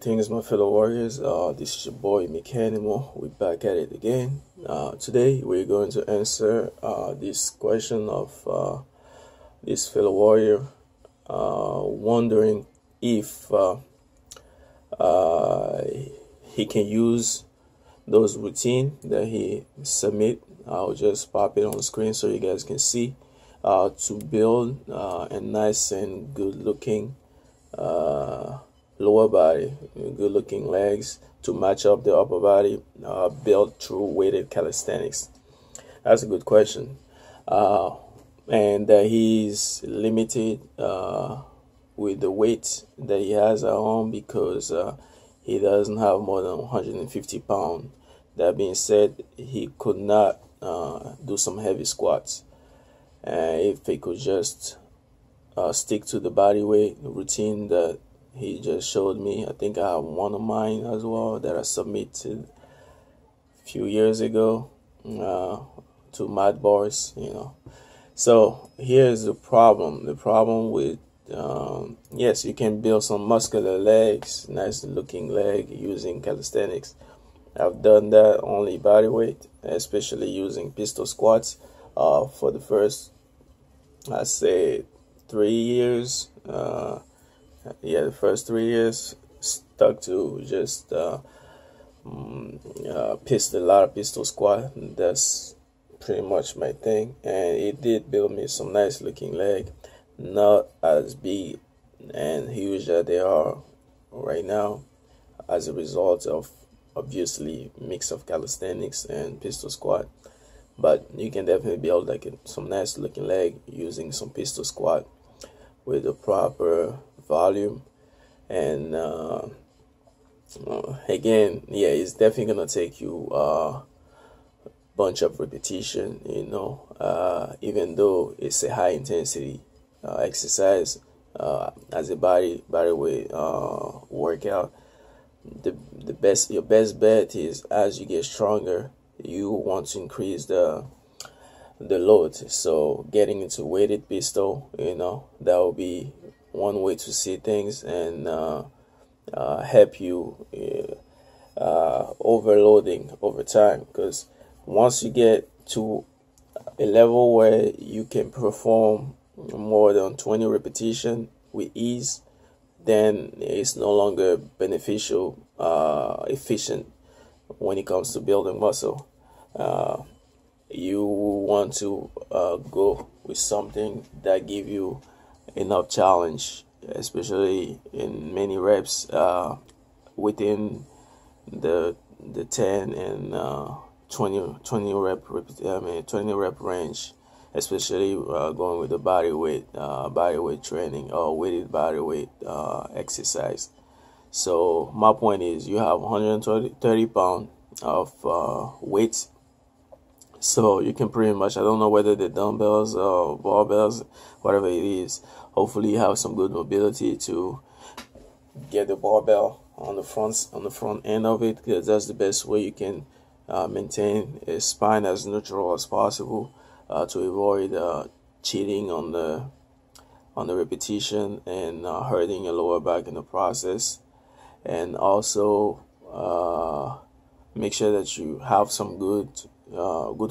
Greetings, my fellow warriors. This is your boy Mechanimo. We're back at it again. Today we're going to answer this question of this fellow warrior wondering if he can use those routine that he submit. I'll just pop it on the screen so you guys can see to build a nice and good looking lower body, good looking legs to match up the upper body, built through weighted calisthenics. That's a good question. And he's limited with the weight that he has at home because he doesn't have more than 150 pounds. That being said, he could not do some heavy squats. If he could just stick to the body weight routine that he just showed me. I think I have one of mine as well that I submitted a few years ago to Mad Bars, So here's the problem. The problem with yes, you can build some muscular legs, nice looking leg using calisthenics. I've done that only body weight, especially using pistol squats for the first, I'd say, 3 years. The first 3 years stuck to just a lot of pistol squat. That's pretty much my thing, and it did build me some nice looking leg, not as big and huge as they are right now as a result of obviously mix of calisthenics and pistol squat. But you can definitely build like some nice looking leg using some pistol squat with the proper volume. And again, yeah, it's definitely gonna take you a bunch of repetition, even though it's a high intensity exercise as a body weight workout. Your best bet is, as you get stronger, you want to increase the load. So getting into weighted pistol, that will be one way to see things and help you overloading over time. Because once you get to a level where you can perform more than 20 repetitions with ease, then it's no longer beneficial, efficient when it comes to building muscle. You want to go with something that give you enough challenge, especially in many reps within the 10 and 20 rep range, especially going with the body weight training or weighted body weight exercise. So my point is, you have 130 pounds of weight. So you can pretty much, I don't know whether the dumbbells or barbells, whatever it is, hopefully you have some good mobility to get the barbell on the front end of it, because that's the best way you can maintain a spine as neutral as possible to avoid cheating on the repetition and hurting your lower back in the process. And also make sure that you have some good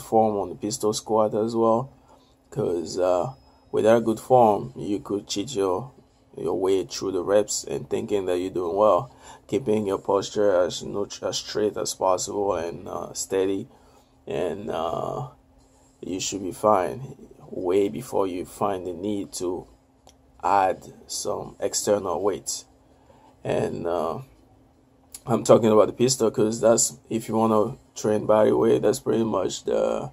form on the pistol squat as well, because without good form you could cheat your way through the reps and thinking that you're doing well, keeping your posture as straight as possible and steady, and you should be fine way before you find the need to add some external weights. And I'm talking about the pistol because that's, if you want to train body weight, that's pretty much the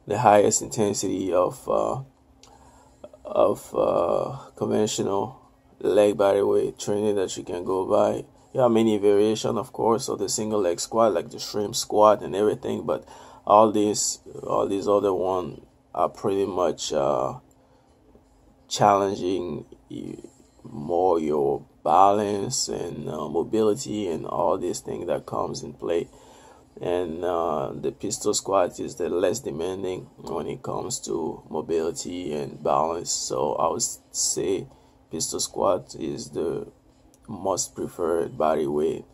highest intensity of conventional leg body weight training that you can go by. You have many variations, of course, of the single leg squat, like the shrimp squat and everything, but all these other ones are pretty much challenging more your balance and mobility and all these things that comes in play. And the pistol squat is the less demanding when it comes to mobility and balance. So I would say pistol squat is the most preferred body weight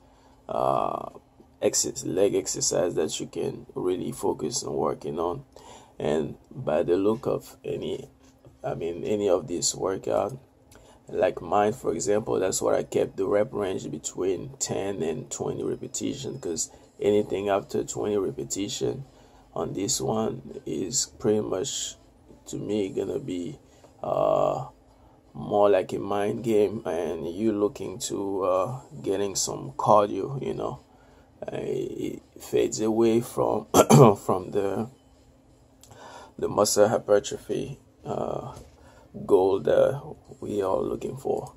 leg exercise that you can really focus on working on. And by the look of any of these workout, like mine for example, that's what I kept the rep range between 10 and 20 repetition, because anything after 20 repetition on this one is pretty much, to me, gonna be more like a mind game, and you looking to getting some cardio, it fades away from from the muscle hypertrophy goal that we are looking for.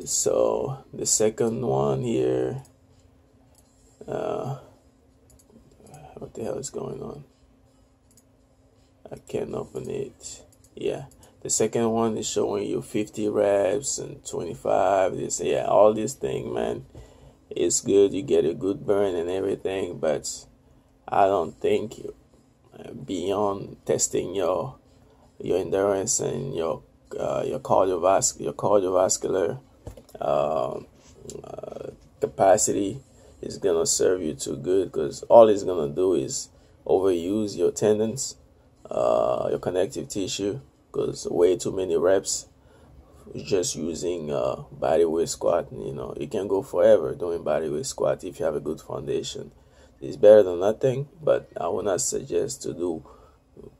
So the second one here, what the hell is going on? I can't open it. Yeah, the second one is showing you 50 reps and 25. This, yeah, all this thing, man, it's good. You get a good burn and everything, but I don't think beyond testing your endurance and your cardiovascular capacity is gonna serve you too good, because all it's gonna do is overuse your tendons, your connective tissue, because way too many reps just using body weight squat. You can go forever doing body weight squat if you have a good foundation. It's better than nothing, but I would not suggest to do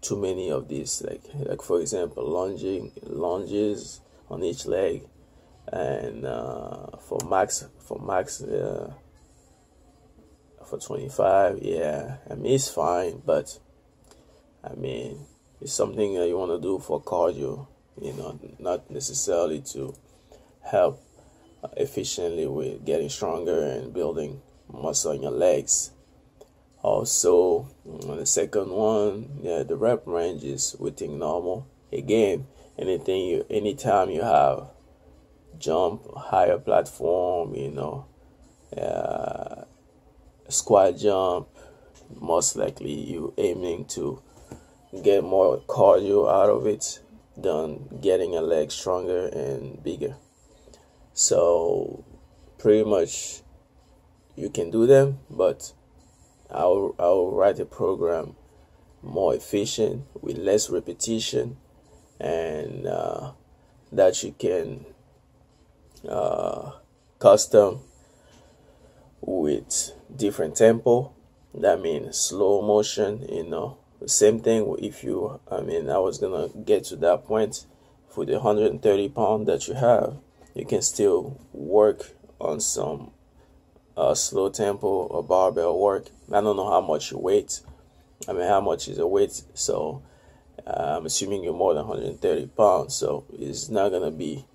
too many of these, like for example lunges on each leg, and for max for 25. Yeah, it's fine, but it's something that you want to do for cardio, not necessarily to help efficiently with getting stronger and building muscle in your legs. Also, the second one, yeah, the rep range is within normal. Again, anytime you have jump, higher platform, squat jump, most likely you aiming to get more cardio out of it than getting a leg stronger and bigger. So pretty much you can do them, but I'll write a program more efficient with less repetition, and that you can custom with different tempo. That means slow motion, same thing if you, I was gonna get to that point. For the 130 pound that you have, you can still work on some slow tempo or barbell work. I don't know how much you weight. How much is a weight? So I'm assuming you're more than 130 pounds. So it's not gonna be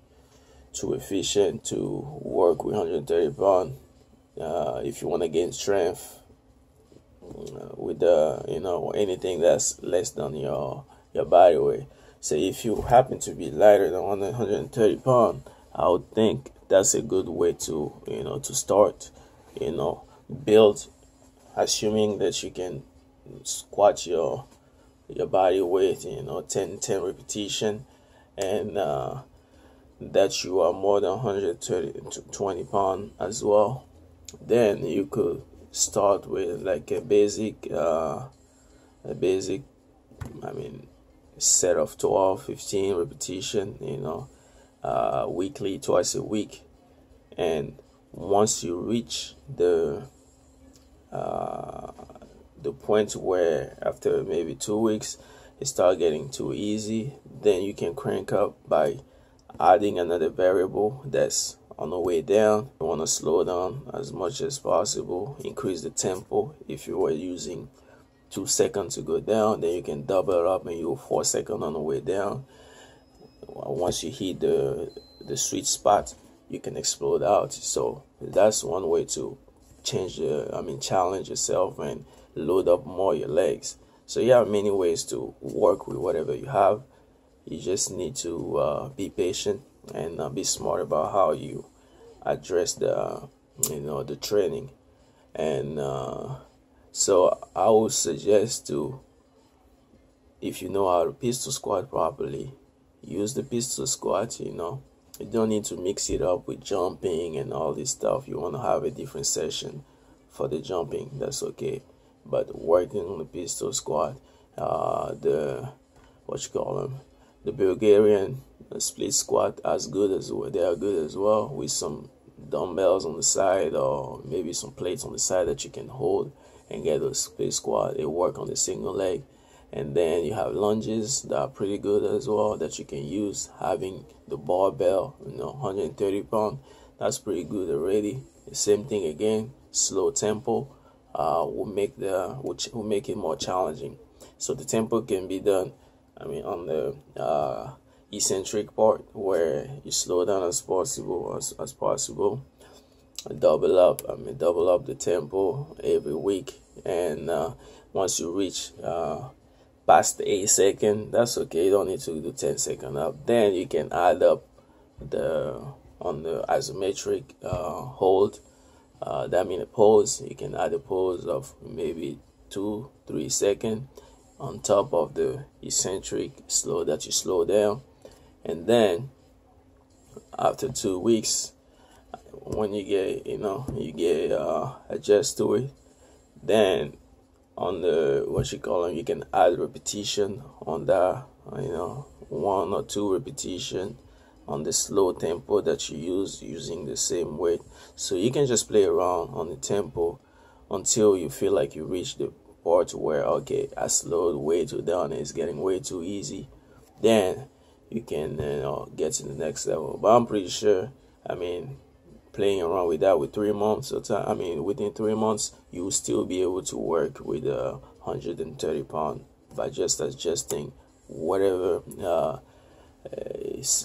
too efficient to work with 130 pounds if you want to gain strength with anything that's less than your body weight. So if you happen to be lighter than 130 pounds, I would think that's a good way to to start. Build, assuming that you can squat your body weight, 10 repetition, and that you are more than 120 pounds as well. Then you could start with like a basic set of 12-15 repetition, weekly, twice a week. And once you reach the point where after maybe 2 weeks it start getting too easy, then you can crank up by adding another variable that's on the way down. You want to slow down as much as possible, increase the tempo. If you were using 2 seconds to go down, then you can double it up and you 4 seconds on the way down. Once you hit the sweet spot, you can explode out. So that's one way to challenge yourself and load up more your legs. So you have many ways to work with whatever you have. You just need to be patient and be smart about how you address the training. And so I would suggest to, if you know how to pistol squat properly, use the pistol squat, You don't need to mix it up with jumping and all this stuff. You want to have a different session for the jumping, that's okay. But working on the pistol squat, the what you call them, the Bulgarian split squat, as good as well. They are good as well, with some dumbbells on the side or maybe some plates on the side that you can hold and get a split squat. They work on the single leg. And then you have lunges that are pretty good as well that you can use. Having the barbell, 130 pound, that's pretty good already. The same thing again, slow tempo will make it more challenging. So the tempo can be done, on the eccentric part, where you slow down as possible, double up the tempo every week, and once you reach past the 8 second, that's okay. You don't need to do 10 second up. Then you can add up on the isometric hold. That means a pose. You can add a pose of maybe 2-3 seconds on top of the eccentric slow that you slow down. And then after 2 weeks, when you get adjust to it, then on the you can add repetition on that, 1 or 2 repetition on the slow tempo that you use, using the same weight. So you can just play around on the tempo until you feel like you reach the part where, okay, I slowed way too down and it's getting way too easy. Then you can get to the next level. But I'm pretty sure, playing around with that with 3 months within 3 months, you will still be able to work with 130 pound by just adjusting whatever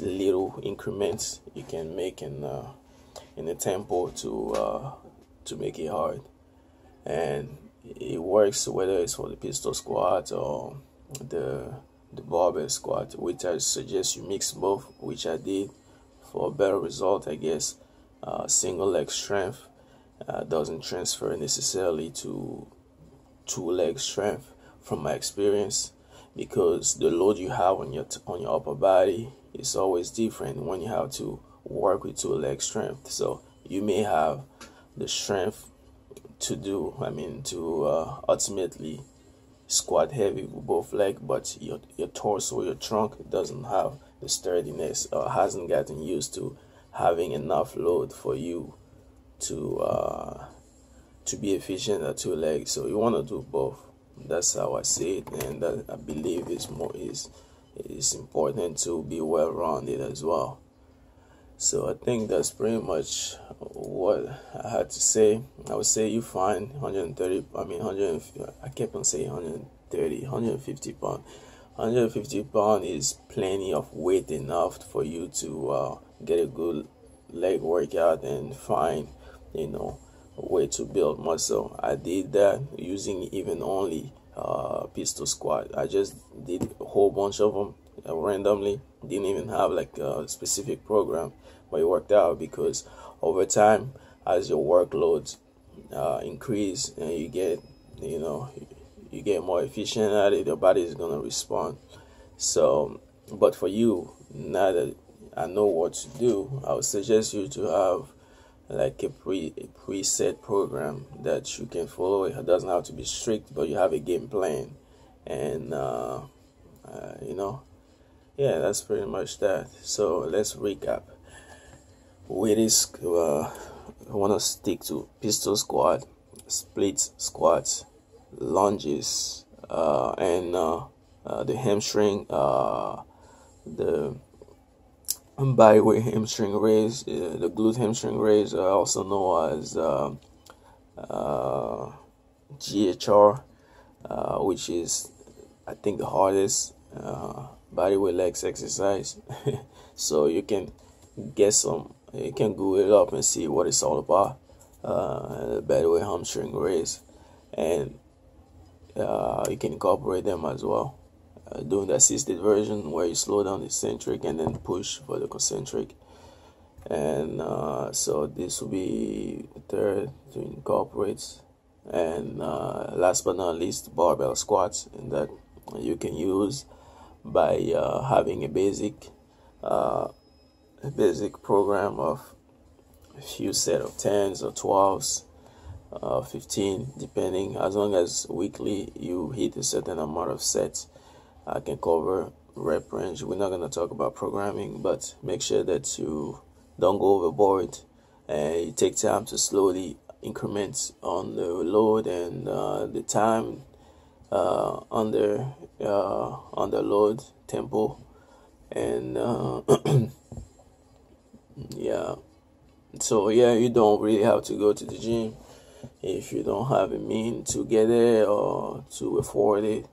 little increments you can make in the tempo to make it hard. And it works whether it's for the pistol squat or the barbell squat, which I suggest you mix both, which I did for a better result, I guess. Single leg strength doesn't transfer necessarily to 2-leg strength from my experience, because the load you have on your upper body is always different when you have to work with 2-leg strength. So you may have the strength to ultimately squat heavy with both legs, but your torso, your trunk doesn't have the sturdiness or hasn't gotten used to having enough load for you to be efficient at 2 legs. So you want to do both. That's how I see it, and that I believe is important to be well rounded as well. So I think that's pretty much what I had to say. I would say you find 130, I kept on saying 130, 150 pound. 150 pound is plenty of weight enough for you to get a good leg workout and find, a way to build muscle. I did that using even only pistol squat. I just did a whole bunch of them randomly. Didn't even have like a specific program, but it worked out because over time, as your workloads increase and you get more efficient at it, your body is gonna respond. So, but for you, now that I know what to do, I would suggest you to have like a preset program that you can follow. It doesn't have to be strict, but you have a game plan, and that's pretty much that. So let's recap. With this, I want to stick to pistol squat, split squats, lunges, and the hamstring, the bodyweight hamstring raise, the glute hamstring raise, also known as GHR, which is, I think, the hardest bodyweight legs exercise. So you can you can Google it up and see what it's all about. The bodyweight hamstring raise, and you can incorporate them as well. Doing the assisted version where you slow down the eccentric and then push for the concentric. And so this will be the third to incorporate. And last but not least, barbell squats, and that you can use by having a basic a basic program of a few set of 10s or 12s, 15, depending. As long as weekly you hit a certain amount of sets, I can cover rep range. We're not going to talk about programming, but make sure that you don't go overboard and you take time to slowly increment on the load and the time under load tempo, and yeah. So yeah, you don't really have to go to the gym if you don't have a mean to get there or to afford it,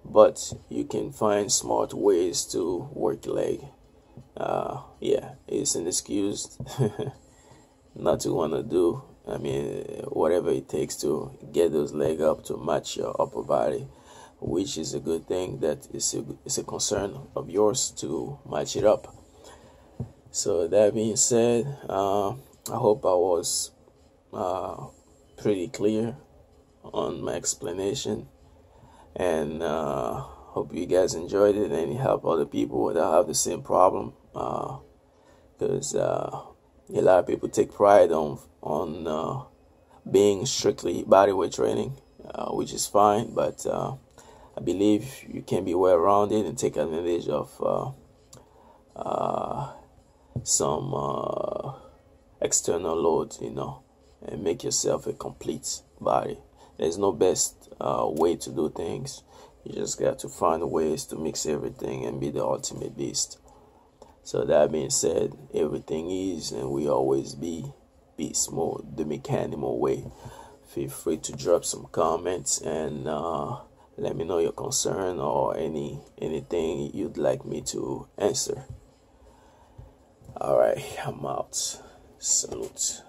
but you can find smart ways to work leg. Yeah, it's an excuse not to want to do. I mean, whatever it takes to get those leg up to match your upper body, which is a good thing. That is a concern of yours to match it up. So that being said, I hope I was pretty clear on my explanation, and hope you guys enjoyed it and it helped other people that have the same problem, because a lot of people take pride on being strictly bodyweight training, which is fine, but I believe you can be well rounded and take advantage of some external load, and make yourself a complete body. There's no best way to do things. You just got to find ways to mix everything and be the ultimate beast. So that being said, everything is and will always be beast mode, the mechanical way. Feel free to drop some comments and let me know your concern or anything you'd like me to answer. All right, I'm out. Salute.